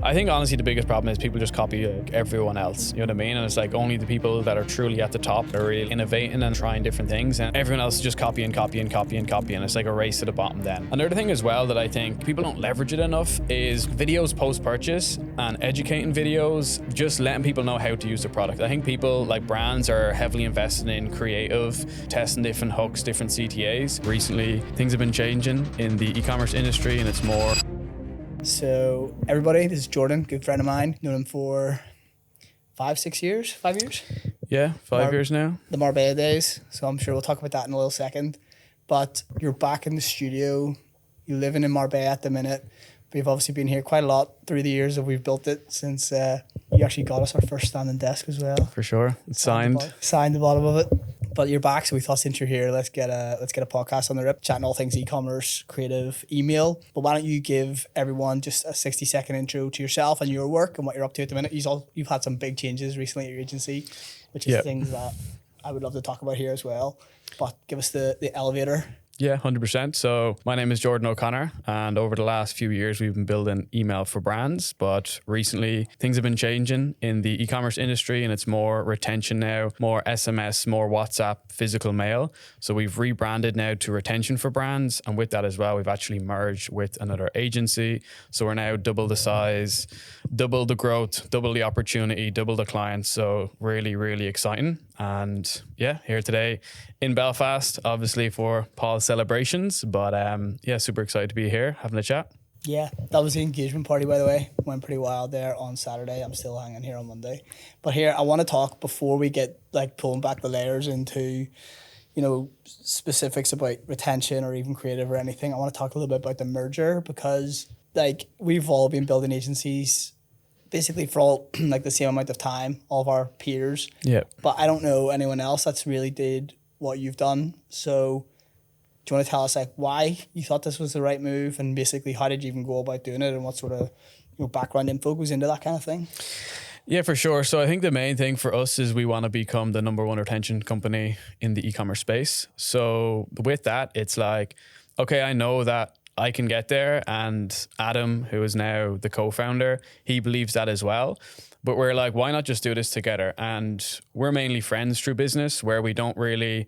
I think honestly the biggest problem is people just copy like everyone else. You know what I mean? And it's like only the people that are truly at the top are really innovating and trying different things, and everyone else is just copy and copy and copy and copy, and it's like a race to the bottom then. Another thing as well that I think people don't leverage it enough is videos post-purchase and educating videos, just letting people know how to use the product. I think people like brands are heavily invested in creative, testing different hooks, different CTAs. Recently, things have been changing in the e-commerce industry and it's more. So everybody, this is Jordan, good friend of mine. Known him for 5 years. Yeah, 5 years now. The Marbella days. So I'm sure we'll talk about that in a little second. But you're back in the studio. You're living in Marbella at the minute. But you've obviously been here quite a lot through the years that we've built it since you actually got us our first standing desk as well. For sure. It's signed. Signed the bottom of it. But you're back, so we thought since you're here, let's get a podcast on the rip, chatting all things e-commerce, creative, email. But why don't you give everyone just a 60-second intro to yourself and your work and what you're up to at the minute? You've had some big changes recently at your agency, which is things that I would love to talk about here as well. But give us the elevator. Yeah, 100%. So my name is Jordan O'Connor, and over the last few years, we've been building email for brands, but recently things have been changing in the e-commerce industry and it's more retention now, more SMS, more WhatsApp, physical mail. So we've rebranded now to Retention for Brands. And with that as well, we've actually merged with another agency. So we're now double the size, double the growth, double the opportunity, double the clients. So really, really exciting. And yeah, here today in Belfast, obviously for Paul's celebrations, but yeah, super excited to be here having a chat. Yeah, that was the engagement party, by the way. Went pretty wild there on Saturday. I'm still hanging here on Monday. But here, I want to talk before we get like pulling back the layers into, you know, specifics about retention or even creative or anything. I want to talk a little bit about the merger because like we've all been building agencies basically for all like the same amount of time, all of our peers. Yeah. But I don't know anyone else that's really did what you've done. So do you want to tell us like why you thought this was the right move and basically how did you even go about doing it and what sort of background info goes into that kind of thing? Yeah, for sure. So I think the main thing for us is we want to become the number one retention company in the e-commerce space. So with that, it's like, okay, I know that I can get there, and Adam, who is now the co-founder, he believes that as well. But we're like, why not just do this together? And we're mainly friends through business, where we don't really,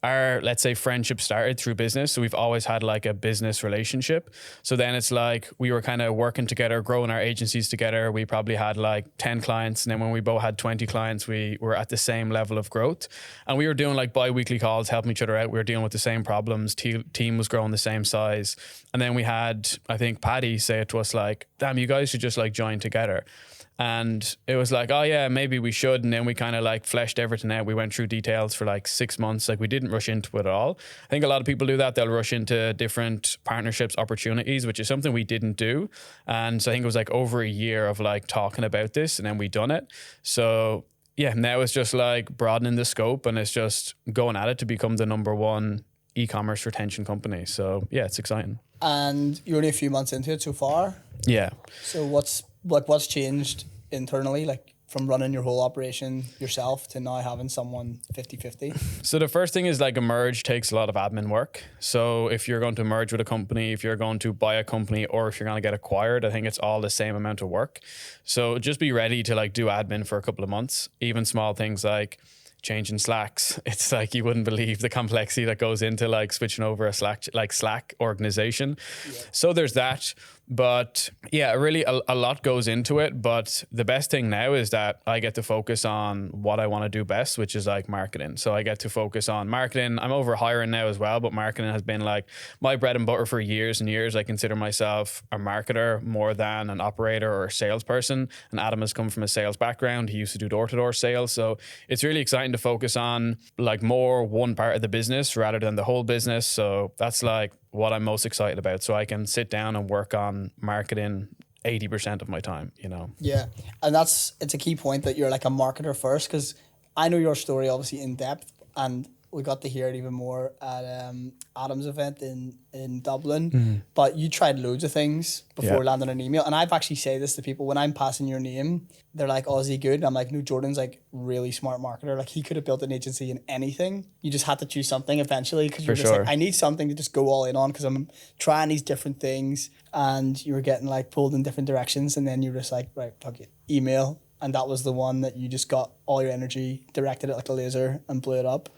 our, let's say, friendship started through business. So we've always had like a business relationship. So then it's like we were kind of working together, growing our agencies together. We probably had like 10 clients. And then when we both had 20 clients, we were at the same level of growth. And we were doing like bi-weekly calls, helping each other out. We were dealing with the same problems. Team was growing the same size. And then we had, I think, Paddy say it to us like, damn, you guys should just like join together. And it was like, oh yeah, maybe we should. And then we kind of like fleshed everything out. We went through details for like 6 months. Like we didn't rush into it at all. I think a lot of people do that. They'll rush into different partnerships, opportunities, which is something we didn't do. And so I think it was like over a year of like talking about this, and then we done it. So yeah, now it's just like broadening the scope, and it's just going at it to become the number one e-commerce retention company. So yeah, it's exciting. And you're only a few months into it so far. Yeah. So what's changed internally, like from running your whole operation yourself to now having someone 50-50? So the first thing is like a merge takes a lot of admin work. So if you're going to merge with a company, if you're going to buy a company, or if you're going to get acquired, I think it's all the same amount of work. So just be ready to like do admin for a couple of months, even small things like changing Slacks. It's like you wouldn't believe the complexity that goes into like switching over a Slack organization. Yeah. So there's that. But yeah, really a lot goes into it. But the best thing now is that I get to focus on what I want to do best, which is like marketing. So I get to focus on marketing. I'm over hiring now as well, but marketing has been like my bread and butter for years and years. I consider myself a marketer more than an operator or a salesperson. And Adam has come from a sales background. He used to do door-to-door sales. So it's really exciting to focus on like more one part of the business rather than the whole business. So that's like what I'm most excited about. So I can sit down and work on marketing 80% of my time, you know? Yeah. And it's a key point that you're like a marketer first, because I know your story obviously in depth, and we got to hear it even more at Adam's event in Dublin. But you tried loads of things before landing an email. And I've actually said this to people when I'm passing your name, they're like, "Oh, is he good?" And I'm like, "No, Jordan's like really smart marketer. Like he could have built an agency in anything. You just had to choose something eventually because you're just like, I need something to just go all in on because I'm trying these different things." And you were getting like pulled in different directions, and then you were just like, "Right, fuck it, email." And that was the one that you just got all your energy, directed it like a laser, and blew it up.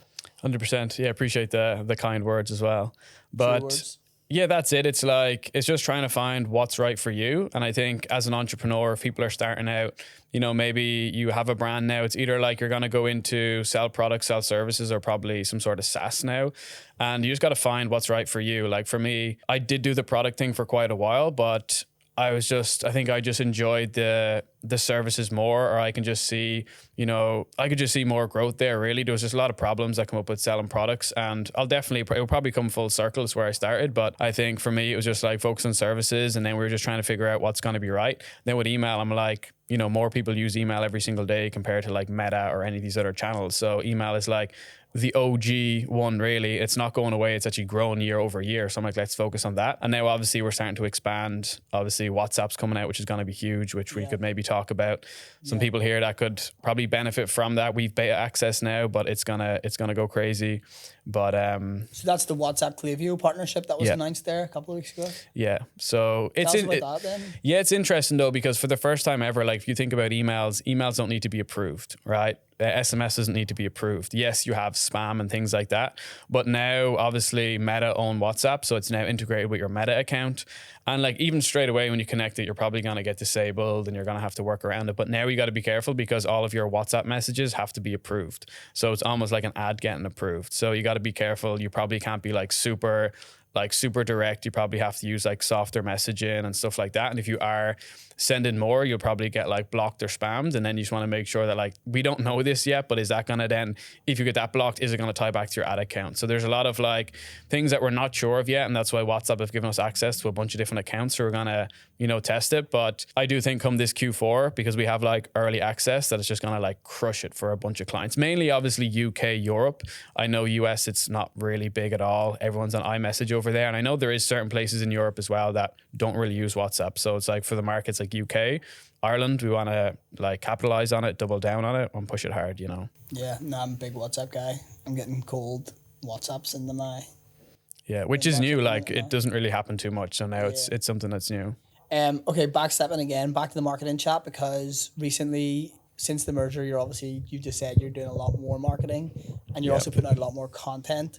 100%. Yeah, appreciate the kind words as well. But yeah, that's it. It's like, it's just trying to find what's right for you. And I think as an entrepreneur, if people are starting out, you know, maybe you have a brand now, it's either like you're going to go into sell products, sell services, or probably some sort of SaaS now. And you just got to find what's right for you. Like for me, I did do the product thing for quite a while, but I think I just enjoyed the services more, or I can just see, you know, I could just see more growth there. Really, there was just a lot of problems that come up with selling products, and it'll probably come full circle. It's where I started, but I think for me it was just like focus on services, and then we were just trying to figure out what's going to be right. Then with email, I'm like, you know, more people use email every single day compared to like Meta or any of these other channels. So email is like the OG one, really. It's not going away. It's actually growing year over year. So I'm like, let's focus on that. And now obviously we're starting to expand. Obviously WhatsApp's coming out, which is going to be huge, which we could maybe talk about. Some people here that could probably benefit from that. We've beta access now, but it's gonna go crazy. But so that's the WhatsApp Klaviyo partnership that was announced there a couple of weeks ago. Yeah. So it's it's interesting though, because for the first time ever, like if you think about emails don't need to be approved, right? SMS doesn't need to be approved. Yes, you have spam and things like that, but now obviously Meta own WhatsApp, so it's now integrated with your Meta account. And like even straight away when you connect it, you're probably going to get disabled and you're going to have to work around it. But now you got to be careful because all of your WhatsApp messages have to be approved. So it's almost like an ad getting approved. So you got to be careful. You probably can't be like super direct. You probably have to use like softer messaging and stuff like that. And if you are sending more, you'll probably get like blocked or spammed. And then you just want to make sure that like, we don't know this yet, but is that going to then, if you get that blocked, is it going to tie back to your ad account? So there's a lot of like things that we're not sure of yet. And that's why WhatsApp have given us access to a bunch of different accounts. So we're going to, you know, test it. But I do think come this Q4, because we have like early access, that it's just going to like crush it for a bunch of clients, mainly obviously UK, Europe. I know US, it's not really big at all. Everyone's on iMessage over there. And I know there is certain places in Europe as well that don't really use WhatsApp. So it's like for the markets like UK, Ireland, we want to like capitalize on it, double down on it, and push it hard, you know? Yeah, no, I'm a big WhatsApp guy. I'm getting cold WhatsApps into my... Yeah, which is new. Like it doesn't really happen too much. So now it's something that's new. Okay, backstepping again, back to the marketing chat, because recently, since the merger, you just said you're doing a lot more marketing, and you're also putting out a lot more content.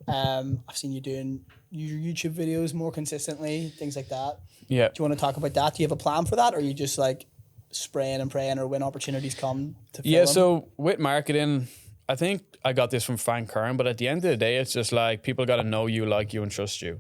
I've seen you doing your YouTube videos more consistently, things like that. Yeah. Do you want to talk about that? Do you have a plan for that, or are you just like spraying and praying, or when opportunities come to film them? So with marketing, I think I got this from Frank Kern, but at the end of the day, it's just like people got to know you, like you, and trust you.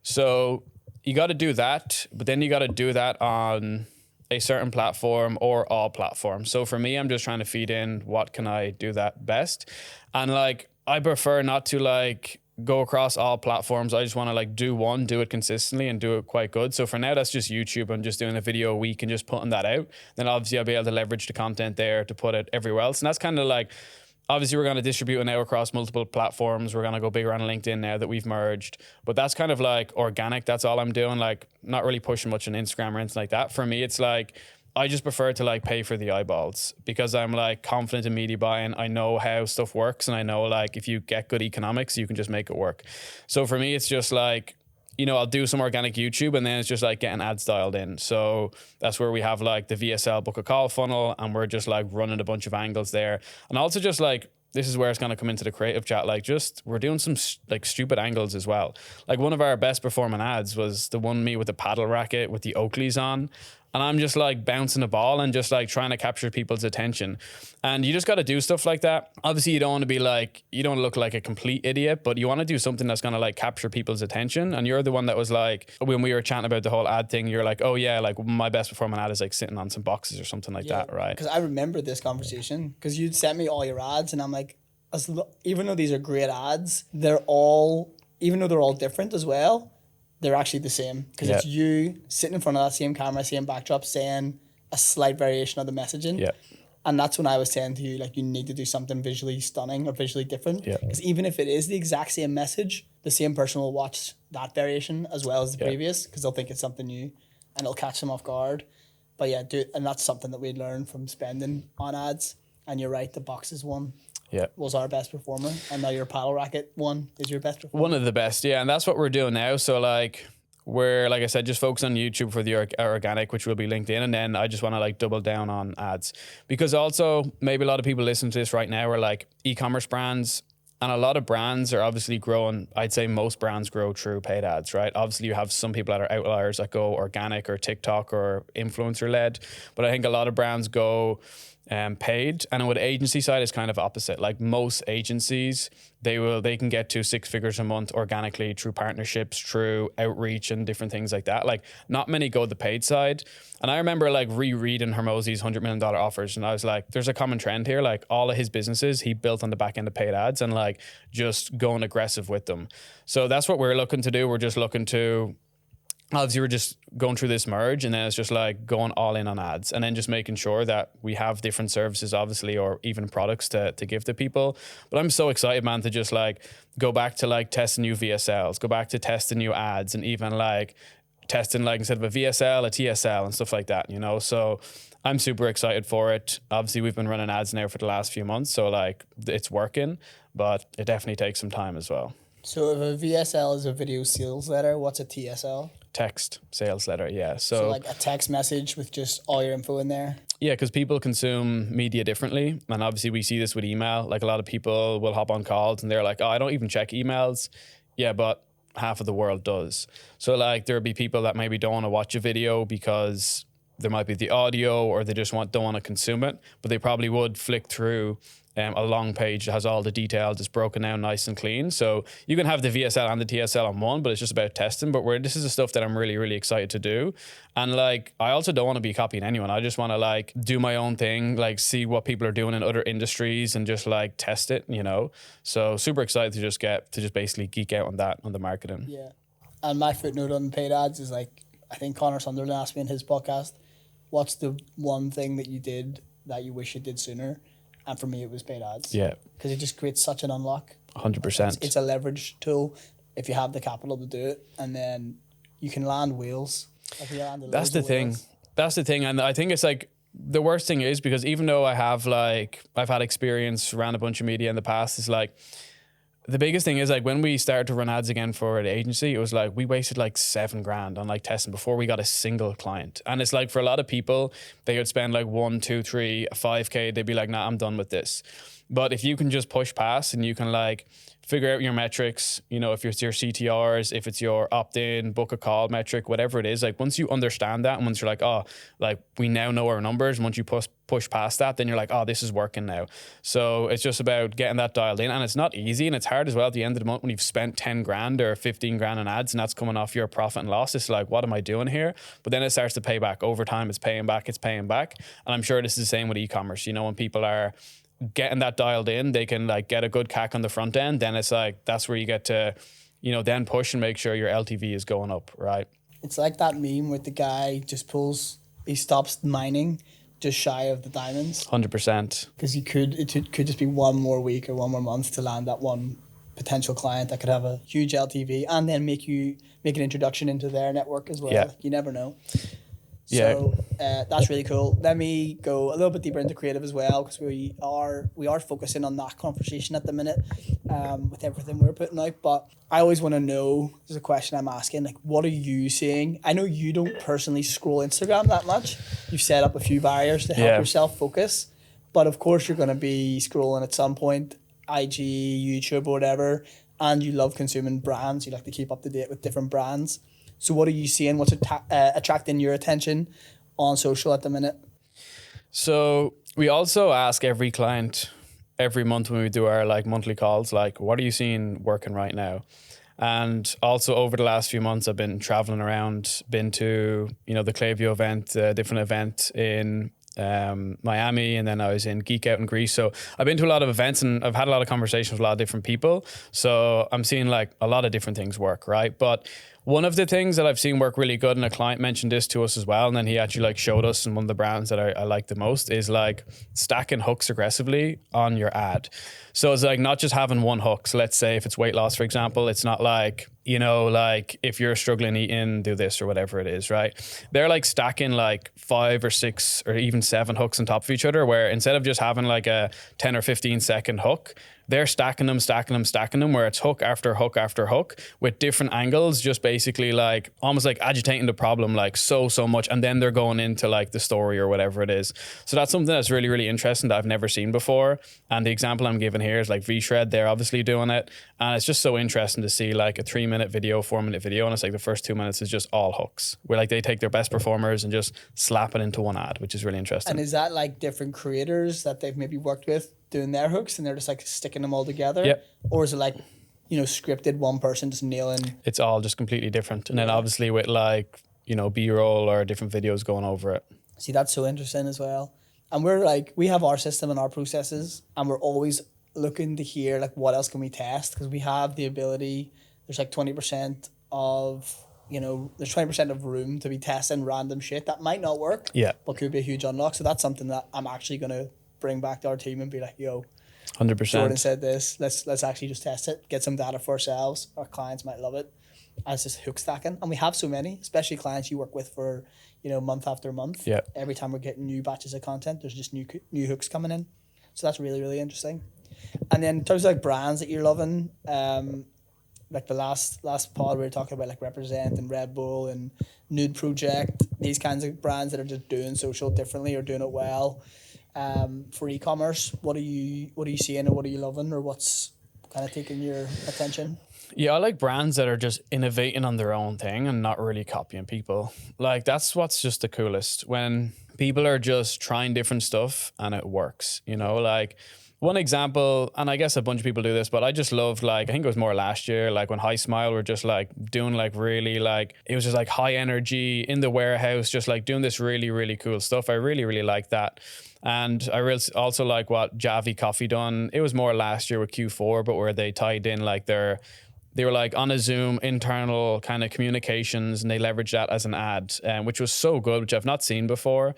So you got to do that, but then you got to do that on a certain platform or all platforms. So for me, I'm just trying to feed in what can I do that best. And like, I prefer not to like go across all platforms. I just want to like do it consistently and do it quite good. So for now, that's just YouTube. I'm just doing a video a week and just putting that out. Then obviously I'll be able to leverage the content there to put it everywhere else. And that's kind of like, obviously we're going to distribute it now across multiple platforms. We're going to go bigger on LinkedIn now that we've merged, but that's kind of like organic. That's all I'm doing. Like not really pushing much on Instagram or anything like that. For me, it's like, I just prefer to like pay for the eyeballs because I'm like confident in media buying. I know how stuff works, and I know like if you get good economics, you can just make it work. So for me, it's just like, you know, I'll do some organic YouTube, and then it's just like getting ads dialed in. So that's where we have like the VSL book a call funnel, and we're just like running a bunch of angles there. And also just like, this is where it's going to come into the creative chat. Like just, we're doing some like stupid angles as well. Like one of our best performing ads was the one me with the paddle racket with the Oakleys on. And I'm just like bouncing the ball and just like trying to capture people's attention. And you just got to do stuff like that. Obviously you don't want to be like, you don't look like a complete idiot, but you want to do something that's going to like capture people's attention. And you're the one that was like, when we were chatting about the whole ad thing, you're like, oh yeah, like my best performing ad is like sitting on some boxes or something like that, right? Because I remember this conversation because you'd sent me all your ads, and I'm like, even though these are great ads, even though they're all different as well, they're actually the same, because it's you sitting in front of that same camera, same backdrop, saying a slight variation of the messaging. Yeah. And that's when I was saying to you, like, you need to do something visually stunning or visually different. Yeah. Because even if it is the exact same message, the same person will watch that variation as well as the previous, because they'll think it's something new and it'll catch them off guard. But yeah, and that's something that we learned from spending on ads. And you're right, the boxes one was our best performer. And now your paddle racket one is your best performer. One of the best, yeah. And that's what we're doing now. So like, we're, like I said, just focus on YouTube for the organic, which will be linked in, and then I just want to like double down on ads, because also maybe a lot of people listening to this right now are like e-commerce brands, and a lot of brands are obviously growing. I'd say most brands grow through paid ads, right? Obviously you have some people that are outliers that go organic or TikTok or influencer led, but I think a lot of brands go paid. And with agency side, it's kind of opposite. Like most agencies, they can get to 6 figures a month organically through partnerships, through outreach and different things like that. Like not many go the paid side. And I remember like rereading Hormozi's $100 million offers, and I was like, there's a common trend here. Like all of his businesses, he built on the back end of paid ads and like just going aggressive with them. So that's what we're looking to do. We're just looking to, obviously we're just going through this merge, and then it's just like going all in on ads, and then just making sure that we have different services, obviously, or even products to give to people. But I'm so excited, man, to just like go back to like testing new VSLs, go back to testing new ads, and even like testing like instead of a VSL, a TSL and stuff like that, you know? So I'm super excited for it. Obviously we've been running ads now for the last few months, so like it's working, but it definitely takes some time as well. So if a VSL is a video sales letter, what's a TSL? Text sales letter, yeah. So like a text message with just all your info in there? Yeah, because people consume media differently. And obviously we see this with email. Like a lot of people will hop on calls and they're like, oh, I don't even check emails. Yeah, but half of the world does. So like there'll be people that maybe don't want to watch a video because there might be the audio, or they just don't want to consume it, but they probably would flick through a long page that has all the details. It's broken down nice and clean. So you can have the VSL and the TSL on one, but it's just about testing. But this is the stuff that I'm really, really excited to do. And like, I also don't want to be copying anyone. I just want to like do my own thing, like see what people are doing in other industries and just like test it, you know? So super excited to just basically geek out on that, on the marketing. Yeah. And my footnote on paid ads is like, I think Connor Sunderland asked me in his podcast, what's the one thing that you did that you wish you did sooner? And for me, it was paid ads. Yeah. Because it just creates such an unlock. 100%. It's a leverage tool if you have the capital to do it. And then you can land wheels. That's the thing. That's the thing. And I think it's like, the worst thing is, because even though I've had experience around a bunch of media in the past, it's like, the biggest thing is like when we started to run ads again for the agency, it was like we wasted like $7,000 on like testing before we got a single client. And it's like for a lot of people, they would spend like 1, 2, 3, 5K. They'd be like, nah, I'm done with this. But if you can just push past and you can like figure out your metrics, you know, if it's your CTRs, if it's your opt-in, book a call metric, whatever it is, like once you understand that and once you're like, oh, like we now know our numbers, and once you push past that, then you're like, oh, this is working now. So it's just about getting that dialed in, and it's not easy, and it's hard as well at the end of the month when you've spent 10 grand or 15 grand on ads and that's coming off your profit and loss. It's like, what am I doing here? But then it starts to pay back over time. It's paying back. And I'm sure this is the same with e-commerce. You know, when people are getting that dialed in, they can like get a good CAC on the front end. Then it's like, that's where you get to, you know, then push and make sure your LTV is going up, right? It's like that meme with the guy he stops mining just shy of the diamonds. 100%. Because it could just be one more week or one more month to land that one potential client that could have a huge LTV and then make an introduction into their network as well. Yeah. You never know. So that's really cool. Let me go a little bit deeper into creative as well, because we are focusing on that conversation at the minute with everything we're putting out. But I always want to know, there's a question I'm asking, like, what are you seeing? I know you don't personally scroll Instagram that much. You've set up a few barriers to help yourself focus. But of course you're going to be scrolling at some point, IG, YouTube or whatever, and you love consuming brands. You like to keep up to date with different brands. So what are you seeing? What's attracting your attention on social at the minute? So we also ask every client every month when we do our like monthly calls, like, what are you seeing working right now? And also over the last few months, I've been traveling around, been to, you know, the Clayview event, a different event in Miami, and then I was in Geek Out in Greece. So I've been to a lot of events and I've had a lot of conversations with a lot of different people. So I'm seeing like a lot of different things work, right? But one of the things that I've seen work really good, and a client mentioned this to us as well, and then he actually like showed us, and one of the brands that I like the most is like stacking hooks aggressively on your ad. So it's like not just having one hook. So let's say if it's weight loss, for example, it's not like, you know, like if you're struggling eating, do this or whatever it is, right? They're like stacking like 5 or 6 or even 7 hooks on top of each other, where instead of just having like a 10 or 15 second hook, they're stacking them, where it's hook after hook after hook with different angles, just basically like almost like agitating the problem like so much. And then they're going into like the story or whatever it is. So that's something that's really, really interesting that I've never seen before. And the example I'm giving here is like V-Shred, they're obviously doing it. And it's just so interesting to see like a 3-minute video, 4-minute video. And it's like the first 2 minutes is just all hooks, where like they take their best performers and just slap it into one ad, which is really interesting. And is that like different creators that they've maybe worked with doing their hooks and they're just like sticking them all together? Yep. Or is it like, you know, scripted, one person just nailing? It's all just completely different. And then obviously with like, you know, B-roll or different videos going over it. See, that's so interesting as well. And we're like, we have our system and our processes, and we're always looking to hear like what else can we test, because we have the ability. There's like 20% of, you know, there's 20% of room to be testing random shit that might not work, but could be a huge unlock. So that's something that I'm actually going to bring back to our team and be like, yo, 100%. Jordan said this, let's actually just test it, get some data for ourselves. Our clients might love it. And it's just hook stacking. And we have so many, especially clients you work with for, you know, month after month. Yeah. Every time we're getting new batches of content, there's just new hooks coming in. So that's really, really interesting. And then in terms of like brands that you're loving, like the last pod we were talking about like Represent and Red Bull and Nude Project, these kinds of brands that are just doing social differently or doing it well. For e-commerce, what are you seeing, or what are you loving, or what's kind of taking your attention? Yeah, I like brands that are just innovating on their own thing and not really copying people. Like that's what's just the coolest, when people are just trying different stuff and it works, you know. Like one example, and I guess a bunch of people do this, but I just loved, like, I think it was more last year, like when High Smile were just like doing like really like, it was just like high energy in the warehouse, just like doing this really, really cool stuff. I really, really like that. And I also like what Javi Coffee done. It was more last year with Q4, but where they tied in like they were like on a Zoom internal kind of communications, and they leveraged that as an ad, which was so good, which I've not seen before.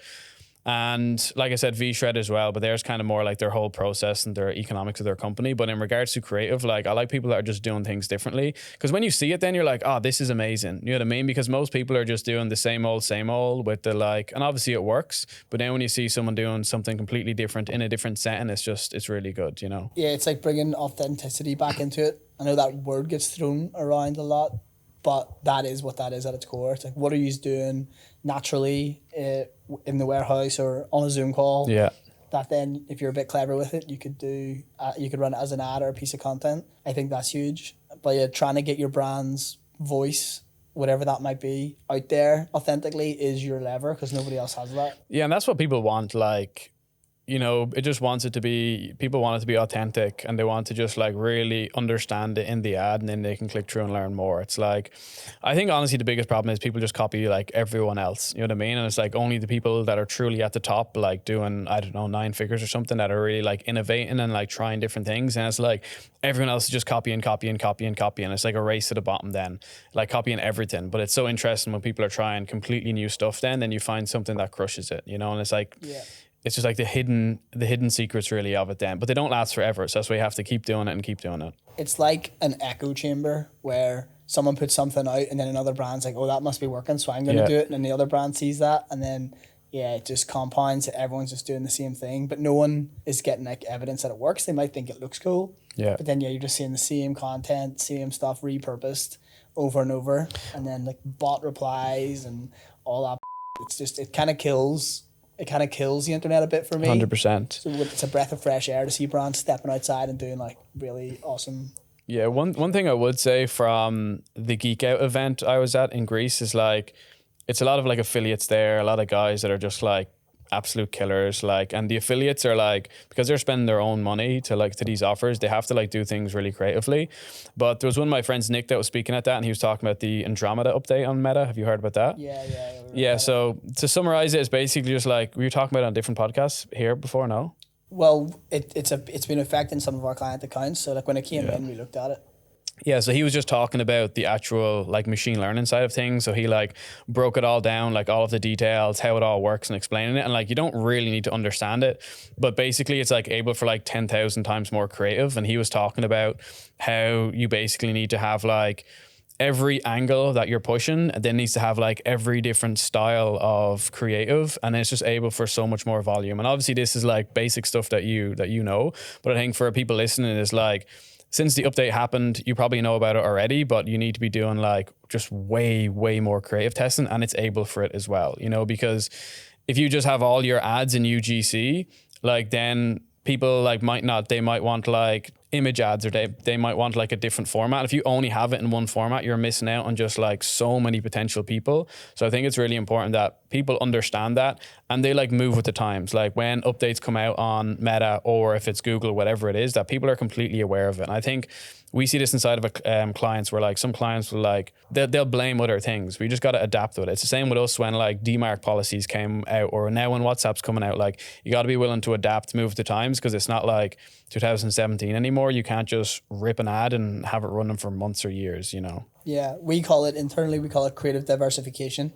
And like I said, V-Shred as well, but there's kind of more like their whole process and their economics of their company. But in regards to creative, like I like people that are just doing things differently, because when you see it, then you're like, oh, this is amazing. You know what I mean? Because most people are just doing the same old with the like, and obviously it works. But then when you see someone doing something completely different in a different setting, it's really good, you know? Yeah, it's like bringing authenticity back into it. I know that word gets thrown around a lot, but that is what that is at its core. It's like, what are you doing naturally in the warehouse or on a Zoom call? Yeah. That then, if you're a bit clever with it, you could run it as an ad or a piece of content. I think that's huge. But yeah, trying to get your brand's voice, whatever that might be, out there authentically is your lever, because nobody else has that. Yeah, and that's what people want. Like, you know, it just wants it to be, people want it to be authentic, and they want to just like really understand it in the ad, and then they can click through and learn more. It's like, I think honestly the biggest problem is people just copy like everyone else, you know what I mean? And it's like only the people that are truly at the top, like doing, I don't know, 9 figures or something, that are really like innovating and like trying different things. And it's like everyone else is just copying. It's like a race to the bottom then, like copying everything. But it's so interesting when people are trying completely new stuff, then you find something that crushes it, you know? And it's like, yeah. It's just like the hidden secrets really of it then, but they don't last forever. So that's why you have to keep doing it. It's like an echo chamber where someone puts something out and then another brand's like, oh, that must be working, so I'm going to do it. And then the other brand sees that, and then, yeah, it just compounds. Everyone's just doing the same thing, but no one is getting like evidence that it works. They might think it looks cool. Yeah. But then, yeah, you're just seeing the same content, same stuff repurposed over and over. And then like bot replies and all that. It's just, it kind of kills the internet a bit for me. 100%. So it's a breath of fresh air to see brands stepping outside and doing like really awesome. Yeah, one thing I would say from the Geek Out event I was at in Greece is like, it's a lot of like affiliates there, a lot of guys that are just like absolute killers. Like, and the affiliates are like, because they're spending their own money to these offers, they have to like do things really creatively. But there was one of my friends, Nick, that was speaking at that, and he was talking about the Andromeda update on Meta. Have you heard about that? Yeah. So to summarize it, it's basically just like we were talking about it on different podcasts here before. No. Well, it's been affecting some of our client accounts. So like when it came in, we looked at it. Yeah, so he was just talking about the actual like machine learning side of things. So he like broke it all down, like all of the details, how it all works and explaining it. And like you don't really need to understand it, but basically it's like able for like 10,000 times more creative. And he was talking about how you basically need to have like every angle that you're pushing, and then needs to have like every different style of creative, and then it's just able for so much more volume. And obviously this is like basic stuff that you know, but I think for people listening, is like, since the update happened, you probably know about it already, but you need to be doing like just way more creative testing, and it's able for it as well, you know, because if you just have all your ads in UGC, like then people like they might want like image ads, or they might want like a different format. If you only have it in one format, you're missing out on just like so many potential people. So I think it's really important that people understand that, and they like move with the times. Like when updates come out on Meta, or if it's Google, whatever it is, that people are completely aware of it. And I think we see this inside of clients where like some clients will like, they'll blame other things. We just got to adapt with it. It's the same with us when like DMARC policies came out, or now when WhatsApp's coming out. Like you got to be willing to adapt, move with the times, because it's not like 2017 anymore. You can't just rip an ad and have it running for months or years, you know? Yeah, internally we call it creative diversification.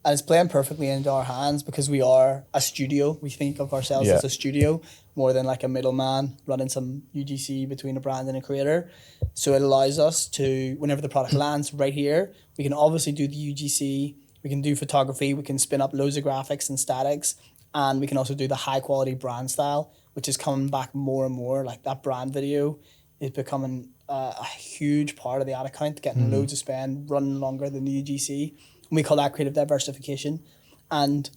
And it's playing perfectly into our hands because we are a studio. We think of ourselves as a studio more than like a middleman running some UGC between a brand and a creator. So it allows us to, whenever the product lands right here, we can obviously do the UGC, we can do photography, we can spin up loads of graphics and statics, and we can also do the high quality brand style, which is coming back more and more. Like that brand video is becoming a huge part of the ad account, getting loads of spend, running longer than the UGC. We call that creative diversification. And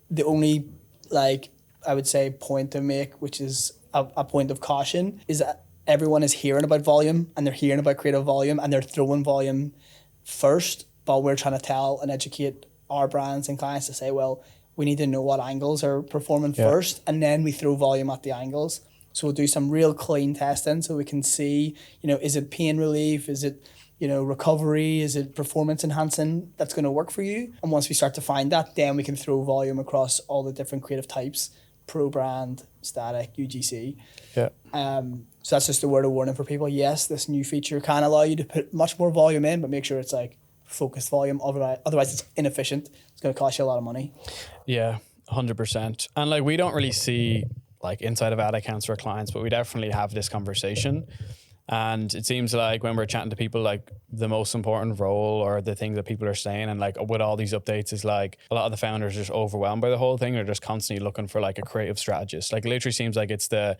the only, like, I would say point to make, which is a point of caution, is that everyone is hearing about volume, and they're hearing about creative volume, and they're throwing volume first. But we're trying to tell and educate our brands and clients to say, well, we need to know what angles are performing first, and then we throw volume at the angles. So we'll do some real clean testing so we can see, you know, is it pain relief? Is it, you know, recovery? Is it performance enhancing that's going to work for you? And once we start to find that, then we can throw volume across all the different creative types: pro brand, static, UGC. Yeah. So that's just a word of warning for people. Yes, this new feature can allow you to put much more volume in, but make sure it's like focused volume. Otherwise it's inefficient. It's going to cost you a lot of money. Yeah, 100%. And like we don't really see like inside of ad accounts for clients, but we definitely have this conversation. And it seems like when we're chatting to people, like the most important role or the thing that people are saying, and like with all these updates, is like a lot of the founders are just overwhelmed by the whole thing. They're just constantly looking for like a creative strategist. Like it literally seems like it's the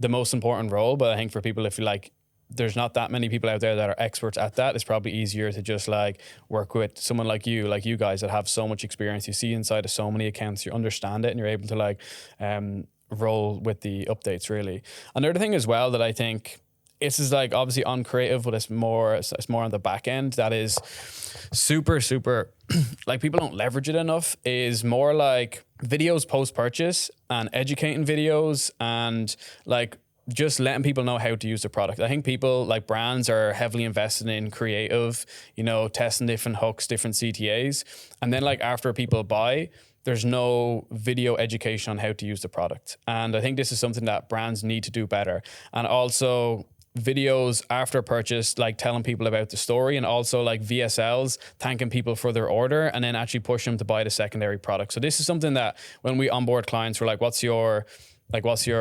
most important role. But I think for people, if you like, there's not that many people out there that are experts at that, it's probably easier to just like work with someone like you guys that have so much experience. You see inside of so many accounts, you understand it, and you're able to like roll with the updates really. Another thing as well that I think, this is like obviously on creative, but it's more on the back end, that is super like people don't leverage it enough, is more like videos post purchase and educating videos, and like just letting people know how to use the product. I think people like brands are heavily invested in creative, you know, testing different hooks, different CTAs, and then like after people buy, there's no video education on how to use the product. And I think this is something that brands need to do better. And also videos after purchase, like telling people about the story, and also like VSLs, thanking people for their order, and then actually push them to buy the secondary product. So this is something that when we onboard clients, we're like, what's your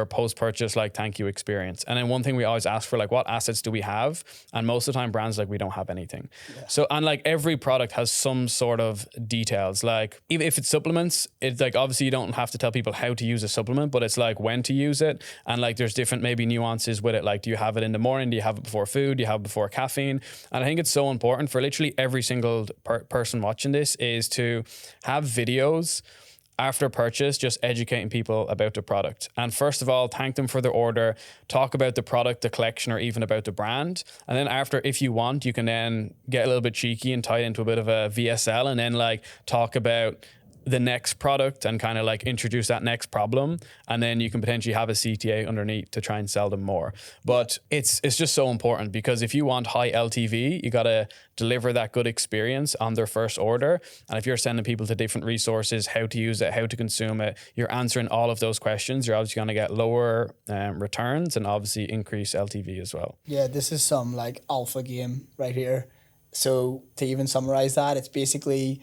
post-purchase like thank you experience? And then one thing we always ask for, like, what assets do we have? And most of the time brands like, we don't have anything. Yeah. So, and like every product has some sort of details. Like even if it's supplements, it's like obviously you don't have to tell people how to use a supplement, but it's like when to use it. And like there's different maybe nuances with it. Like, do you have it in the morning? Do you have it before food? Do you have it before caffeine? And I think it's so important for literally every single person watching this is to have videos after purchase, just educating people about the product. And first of all, thank them for their order, talk about the product, the collection, or even about the brand. And then after, if you want, you can then get a little bit cheeky and tie it into a bit of a VSL, and then like talk about the next product and kind of like introduce that next problem, and then you can potentially have a CTA underneath to try and sell them more. But it's just so important, because if you want high LTV, you got to deliver that good experience on their first order. And if you're sending people to different resources, how to use it, how to consume it, you're answering all of those questions, you're obviously going to get lower returns and obviously increase LTV as well. Yeah, this is some like alpha game right here. So to even summarize that, it's basically,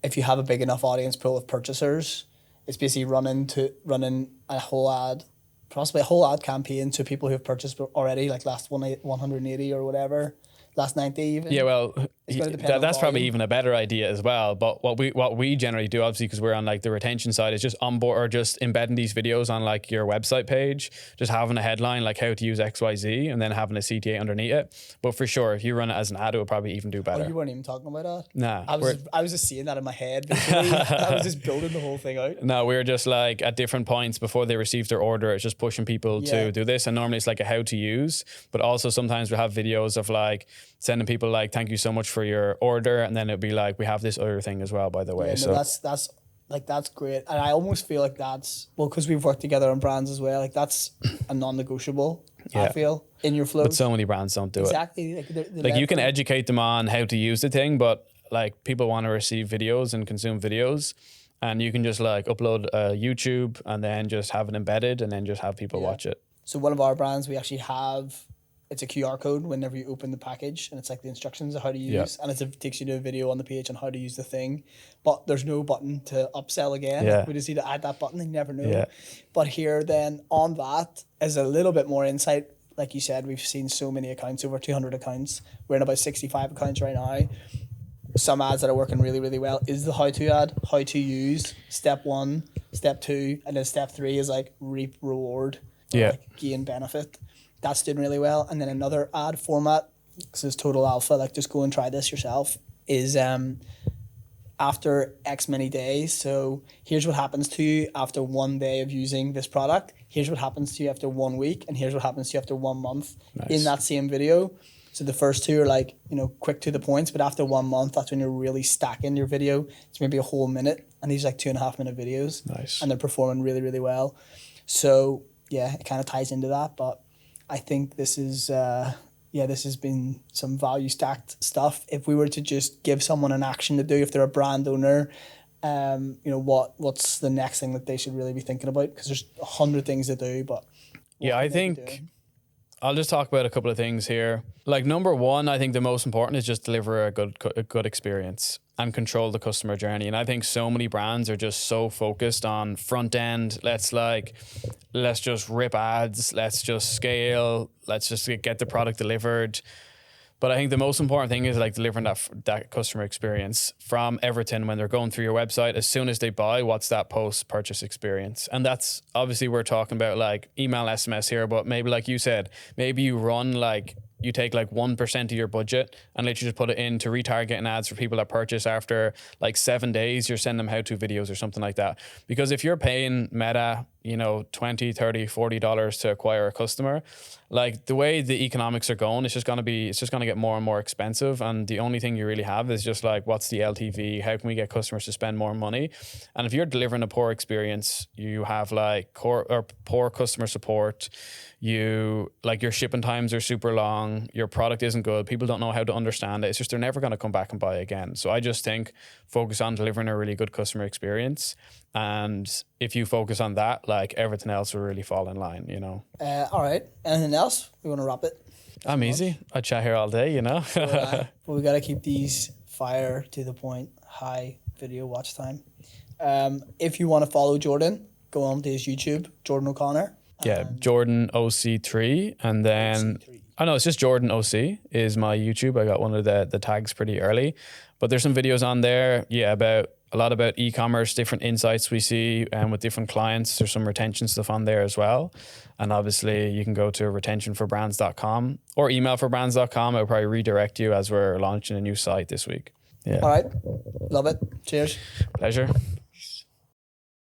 if you have a big enough audience pool of purchasers, it's basically running a whole ad, possibly a whole ad campaign to people who have purchased already, like last 180 or whatever, last 90 even. Yeah, well, that's probably volume. even a better idea as well. But what we generally do, obviously, because we're on like the retention side, is just onboard or just embedding these videos on like your website page, just having a headline like how to use XYZ, and then having a CTA underneath it. But for sure, if you run it as an ad, it will probably even do better. Oh, you weren't even talking about that? Nah. I was just seeing that in my head. Basically. I was just building the whole thing out. No, we're just like at different points before they receive their order, it's just pushing people to do this. And normally it's like a how to use, but also sometimes we have videos of like sending people like, thank you so much for your order. And then it'd be like, we have this other thing as well, by the way. Yeah, no, that's great. And I almost feel like that's, well, because we've worked together on brands as well, like that's a non-negotiable, I feel, in your flow. But so many brands don't do it. Exactly. Like you can educate them on how to use the thing, but like people want to receive videos and consume videos. And you can just like upload YouTube and then just have it embedded and then just have people watch it. So one of our brands, we actually have, it's a QR code whenever you open the package, and it's like the instructions of how to use, and it takes you to a video on the page on how to use the thing, but there's no button to upsell again. Yeah. Like we just need to add that button, and you never know. Yeah. But here then on that is a little bit more insight. Like you said, we've seen so many accounts, over 200 accounts. We're in about 65 accounts right now. Some ads that are working really, really well is the how to ad, how to use, step 1, step 2, and then step 3 is like reap reward, like gain benefit. That's doing really well. And then another ad format, this is total alpha, like just go and try this yourself, is after X many days. So here's what happens to you after 1 day of using this product. Here's what happens to you after 1 week. And here's what happens to you after 1 month in that same video. So the first two are like, quick to the points, but after 1 month, that's when you're really stacking your video. It's maybe a whole minute, and these are like 2.5 minute videos. Nice. And they're performing really, really well. So yeah, it kind of ties into that, but I think this is, this has been some value stacked stuff. If we were to just give someone an action to do, if they're a brand owner, what's the next thing that they should really be thinking about? Because there's 100 things to do, but I think I'll just talk about a couple of things here. Like number one, I think the most important is just deliver a good experience and control the customer journey. And I think so many brands are just so focused on front end. Let's just rip ads. Let's just scale. Let's just get the product delivered. But I think the most important thing is like delivering that customer experience from everything when they're going through your website. As soon as they buy, what's that post-purchase experience? And that's obviously we're talking about like email, SMS here, but maybe like you said, maybe you take like 1% of your budget and literally just put it into retargeting ads for people that purchase after like 7 days. You're sending them how-to videos or something like that. Because if you're paying Meta, $20, $30, $40 to acquire a customer, like the way the economics are going, it's just going to get more and more expensive. And the only thing you really have is just like, what's the LTV? How can we get customers to spend more money? And if you're delivering a poor experience, you have like poor customer support. Your shipping times are super long. Your product isn't good. People don't know how to understand it. It's just they're never going to come back and buy again. So I just think focus on delivering a really good customer experience. And if you focus on that, like everything else will really fall in line, All right. Anything else? We want to wrap it? I'm easy. I chat here all day, But we got to keep these fire to the point, high video watch time. If you want to follow Jordan, go on to his YouTube, Jordan O'Connor. Yeah, Jordan OC3, and then it's just Jordan OC is my YouTube. I got one of the tags pretty early, but there's some videos on there. Yeah, about a lot about e-commerce, different insights we see, and with different clients. There's some retention stuff on there as well, and obviously you can go to retentionforbrands.com or emailforbrands.com. It'll probably redirect you as we're launching a new site this week. Yeah. All right, love it. Cheers. Pleasure.